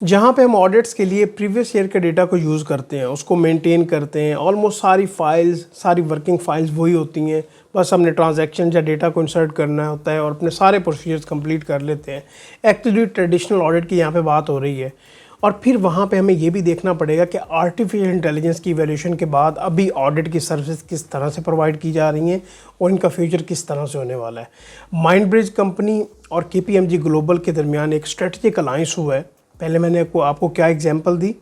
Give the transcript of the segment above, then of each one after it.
जहाँ पे हम ऑडिट्स के लिए प्रीवियस ईयर के डेटा को यूज़ करते हैं, उसको मेंटेन करते हैं। ऑलमोस्ट सारी फाइल्स, सारी वर्किंग फाइल्स वही होती हैं। बस हमने ट्रांजैक्शन या डेटा को इंसर्ट करना होता है और अपने सारे प्रोसीजर्स कंप्लीट कर लेते हैं। एक्चुअली ट्रेडिशनल ऑडिट की यहाँ पे बात हो रही है। और फिर वहाँ पे हमें ये भी देखना पड़ेगा कि आर्टिफिशियल इंटेलिजेंस की इवैल्यूएशन के बाद अभी ऑडिट की सर्विस किस तरह से प्रोवाइड की जा रही हैं और इनका फ्यूचर किस तरह से होने वाला है। माइंडब्रिज कंपनी और KPMG ग्लोबल के दरमियान एक स्ट्रेटजिक अलायंस हुआ है। पहले मैंने आपको क्या एग्जांपल दी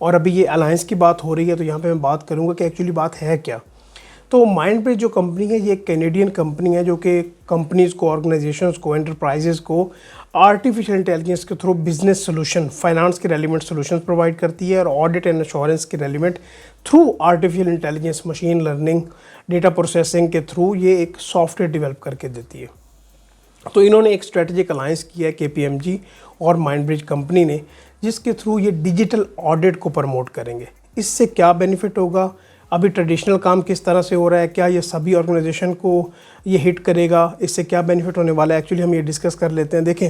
और अभी ये अलायंस की बात हो रही है, तो यहाँ पे मैं बात करूँगा कि एक्चुअली बात है क्या। तो माइंडब्रिज जो कंपनी है, ये एक कैनेडियन कंपनी है जो कि कंपनीज़ को, ऑर्गेनाइजेशंस को, एंटरप्राइजेज़ को आर्टिफिशियल इंटेलिजेंस के थ्रू बिजनेस सोल्यूशन, फाइनेंस के रेलिवेंट सोल्यूशंस प्रोवाइड करती है और ऑडिट एंड एश्योरेंस के relevant through artificial intelligence, machine learning, data processing के थ्रू ये एक सॉफ्टवेयर डेवलप करके देती है। तो इन्होंने एक स्ट्रेटजिक अलायंस किया है KPMG और माइंडब्रिज कंपनी ने, जिसके थ्रू ये डिजिटल ऑडिट को प्रमोट करेंगे। इससे क्या बेनिफिट होगा, अभी ट्रेडिशनल काम किस तरह से हो रहा है, क्या ये सभी ऑर्गेनाइजेशन को ये हिट करेगा, इससे क्या बेनिफिट होने वाला है, एक्चुअली हम ये डिस्कस कर लेते हैं। देखें,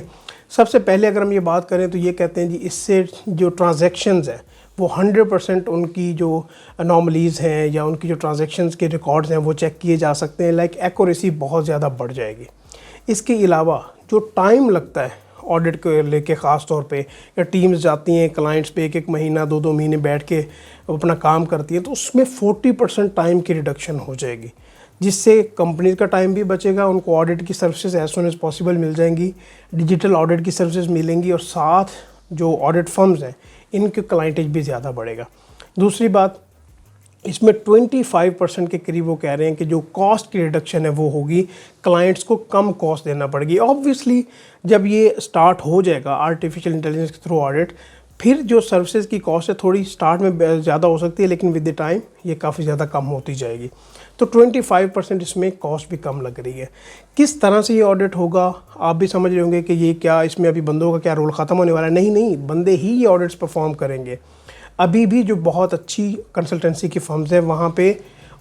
सबसे पहले अगर हम ये बात करें तो ये कहते हैं जी, इससे जो ट्रांजैक्शंस हैं वो 100% उनकी जो अनॉमलीज़ हैं या उनकी जो ट्रांजैक्शंस के रिकॉर्ड्स हैं वो चेक किए जा सकते हैं। लाइक एक्यूरेसी बहुत ज़्यादा बढ़ जाएगी। इसके अलावा जो टाइम लगता है ऑडिट को लेके, ख़ास तौर पे या टीम्स जाती हैं क्लाइंट्स पे 1-1 महीना, 2-2 महीने बैठ के अपना काम करती हैं, तो उसमें 40% टाइम की रिडक्शन हो जाएगी, जिससे कंपनी का टाइम भी बचेगा। उनको ऑडिट की services as soon as possible मिल जाएंगी, डिजिटल ऑडिट की सर्विसेज मिलेंगी और साथ जो ऑडिट फर्म्स हैं इनके क्लाइंटेज भी ज़्यादा बढ़ेगा। दूसरी बात, इसमें 25% के करीब वो कह रहे हैं कि जो कॉस्ट की रिडक्शन है वो होगी, क्लाइंट्स को कम कॉस्ट देना पड़ेगी। ऑब्वियसली जब ये स्टार्ट हो जाएगा आर्टिफिशियल इंटेलिजेंस के थ्रू ऑडिट, फिर जो सर्विसेज की कॉस्ट है थोड़ी स्टार्ट में ज़्यादा हो सकती है, लेकिन विद द टाइम ये काफ़ी ज़्यादा कम होती जाएगी। तो 25% इसमें कॉस्ट भी कम लग रही है। किस तरह से ये ऑडिट होगा, आप भी समझ रहे होंगे कि ये क्या, इसमें अभी बंदों का क्या रोल ख़त्म होने वाला है। नहीं, बंदे ही ये ऑडिट्स परफॉर्म करेंगे। अभी भी जो बहुत अच्छी कंसल्टेंसी की फर्म्स हैं वहाँ पे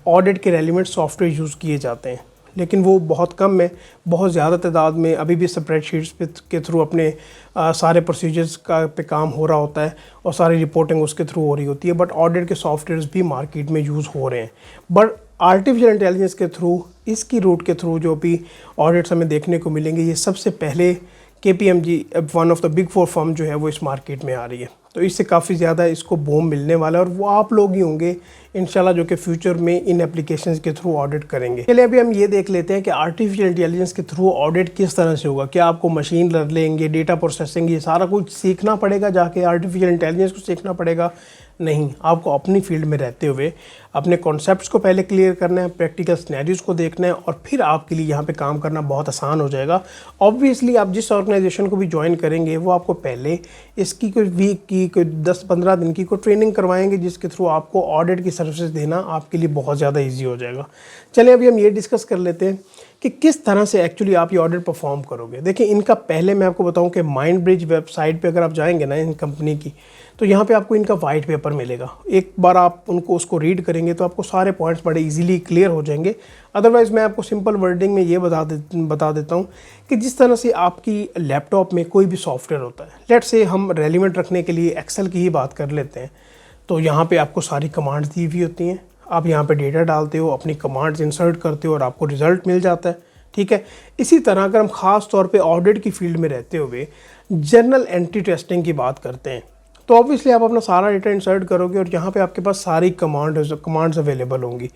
ऑडिट के रेलिवेंट सॉफ्टवेयर यूज़ किए जाते हैं, लेकिन वो बहुत कम है। बहुत ज़्यादा तादाद में अभी भी स्प्रेडशीट्स के थ्रू अपने सारे प्रोसीजर्स पे काम हो रहा होता है और सारी रिपोर्टिंग उसके थ्रू हो रही होती है। बट ऑडिट के सॉफ्टवेयर्स भी मार्केट में यूज़ हो रहे हैं। बट आर्टिफिशियल इंटेलिजेंस के थ्रू, इसकी रूट के थ्रू जो भी ऑडिट्स हमें देखने को मिलेंगे, ये सबसे पहले KPMG, one of the big 4 firm जो है वो इस मार्केट में आ रही है। तो इससे काफ़ी ज़्यादा इसको बूम मिलने वाला है और वो आप लोग ही होंगे इंशाल्लाह जो कि फ्यूचर में इन एप्लीकेशंस के थ्रू ऑडिट करेंगे। चलिए अभी हम ये देख लेते हैं कि आर्टिफिशियल इंटेलिजेंस के थ्रू ऑडिट किस तरह से होगा। क्या आपको मशीन लर्निंग, डेटा प्रोसेसिंग, ये सारा कुछ सीखना पड़ेगा, जाके आर्टिफिशियल इंटेलिजेंस को सीखना पड़ेगा? नहीं, आपको अपनी फील्ड में रहते हुए अपने कॉन्सेप्ट्स को पहले क्लियर करना है, प्रैक्टिकल सिनेरियोज को देखना है और फिर आपके लिए यहाँ पे काम करना बहुत आसान हो जाएगा। ऑब्वियसली आप जिस ऑर्गेनाइजेशन को भी ज्वाइन करेंगे वो आपको पहले इसकी कोई वीक की, कोई 10-15 दिन की कोई ट्रेनिंग करवाएंगे, जिसके थ्रू आपको ऑडिट की सर्विसेज देना आपके लिए बहुत ज़्यादा ईजी हो जाएगा। चलिए अभी हम ये डिस्कस कर लेते हैं कि किस तरह से एक्चुअली आप ये ऑडिट परफॉर्म करोगे। देखिए, इनका पहले मैं आपको बताऊं कि माइंडब्रिज वेबसाइट पे अगर आप जाएंगे ना इन कंपनी की, तो यहाँ पे आपको इनका वाइट पेपर मिलेगा। एक बार आप उसको रीड करेंगे तो आपको सारे पॉइंट्स बड़े इजीली क्लियर हो जाएंगे। अदरवाइज़ मैं आपको सिंपल वर्डिंग में ये बता देता हूँ कि जिस तरह से आपकी लैपटॉप में कोई भी सॉफ्टवेयर होता है, लेट्स से हम रेलिवेंट रखने के लिए एक्सेल की ही बात कर लेते हैं, तो यहाँ पर आपको सारी कमांड्स दी हुई होती हैं। आप यहाँ पे डेटा डालते हो, अपनी कमांड्स इंसर्ट करते हो और आपको रिजल्ट मिल जाता है। ठीक है, इसी तरह अगर हम ख़ास तौर पे ऑडिट की फील्ड में रहते हुए जनरल एंट्री टेस्टिंग की बात करते हैं, तो ऑब्वियसली आप अपना सारा डेटा इंसर्ट करोगे और यहाँ पे आपके पास सारी कमांड्स अवेलेबल होंगी।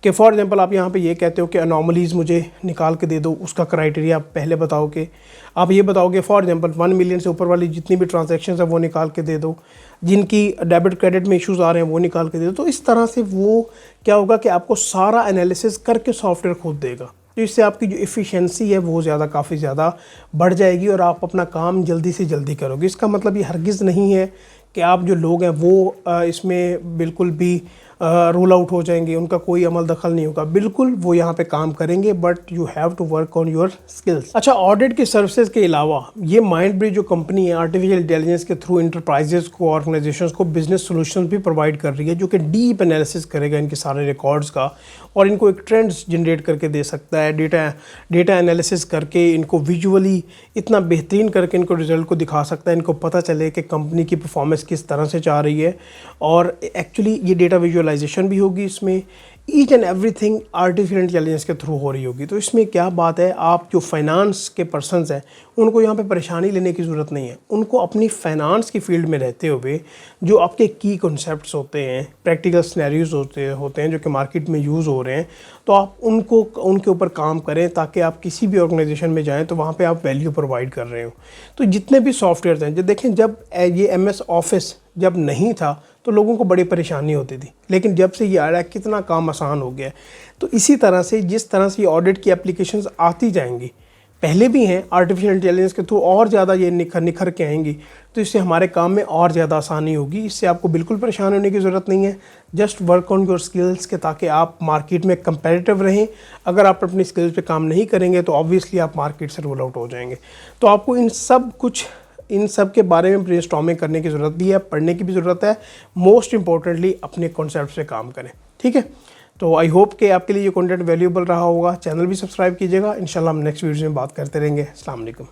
कि फॉर एग्जांपल आप यहाँ पे ये कहते हो कि अनॉमलीज़ मुझे निकाल के दे दो, उसका क्राइटेरिया आप पहले बताओगे। आप ये बताओगे फॉर एग्जांपल 1 मिलियन से ऊपर वाली जितनी भी ट्रांजैक्शंस है वो निकाल के दे दो, जिनकी डेबिट क्रेडिट में इश्यूज़ आ रहे हैं वो निकाल के दे दो। तो इस तरह से वो क्या होगा कि आपको सारा एनालिसिस करके सॉफ्टवेयर खुद देगा, तो इससे आपकी जो एफिशिएंसी है वो काफ़ी ज़्यादा बढ़ जाएगी और आप अपना काम जल्दी से जल्दी करोगे। इसका मतलब ये हरगिज़ नहीं है कि आप जो लोग हैं वो इसमें बिल्कुल भी रोल आउट हो जाएंगे, उनका कोई अमल दखल नहीं होगा। बिल्कुल वो यहाँ पे काम करेंगे, but you have to work on your skills. अच्छा, ऑडिट की सर्विसेज के अलावा ये माइंडब्रिज जो कंपनी है आर्टिफिशियल इंटेलिजेंस के थ्रू इंटरप्राइजेस को, ऑर्गेनाइजेशंस को बिजनेस सॉल्यूशंस भी प्रोवाइड कर रही है, जो कि डीप एनालिसिस करेगा इनके सारे रिकॉर्ड्स का और इनको एक ट्रेंड्स जनरेट करके दे सकता है। डेटा एनालिसिस करके इनको विजुअली इतना बेहतरीन करके इनको रिजल्ट को दिखा सकता है, इनको पता चले कि कंपनी की परफॉर्मेंस किस तरह से जा रही है। और एक्चुअली ये डेटा विजुअलाइजेशन भी होगी इसमें, each and everything artificial intelligence के थ्रू हो रही होगी। तो इसमें क्या बात है, आप जो फाइनेंस के पर्सनस हैं उनको यहाँ पे परेशानी लेने की ज़रूरत नहीं है। उनको अपनी फाइनेंस की फील्ड में रहते हुए जो आपके की कॉन्सेप्ट्स होते हैं, प्रैक्टिकल सिनेरियोज होते हैं जो कि मार्केट में यूज़ हो रहे हैं, तो आप उनके ऊपर काम करें ताकि आप किसी भी ऑर्गेनाइजेशन में जाएँ तो वहाँ पर आप वैल्यू प्रोवाइड कर रहे हो। तो जितने भी सॉफ्टवेयर हैं, जब देखें जब ये MS ऑफिस जब नहीं था तो लोगों को बड़ी परेशानी होती थी, लेकिन जब से ये आ रहा है कितना काम आसान हो गया है। तो इसी तरह से जिस तरह से ये ऑडिट की एप्लीकेशंस आती जाएंगी, पहले भी हैं, आर्टिफिशियल इंटेलिजेंस के थ्रू और ज़्यादा ये निखर के आएंगी, तो इससे हमारे काम में और ज़्यादा आसानी होगी। इससे आपको बिल्कुल परेशान होने की ज़रूरत नहीं है। Just work on your skills के, ताकि आप मार्केट में कंपेटिटिव रहें। अगर आप अपनी स्किल्स पे काम नहीं करेंगे तो ऑब्वियसली आप मार्केट से रोल आउट हो जाएंगे। तो आपको इन सब के बारे में ब्रेनस्टॉर्मिंग करने की ज़रूरत भी है, पढ़ने की भी ज़रूरत है। मोस्ट इंपॉर्टेंटली अपने कॉन्सेप्ट पे काम करें, ठीक है। तो आई होप कि आपके लिए ये कंटेंट वैल्यूएबल रहा होगा। चैनल भी सब्सक्राइब कीजिएगा। इंशाल्लाह हम नेक्स्ट वीडियो में बात करते रहेंगे। अस्सलाम वालेकुम।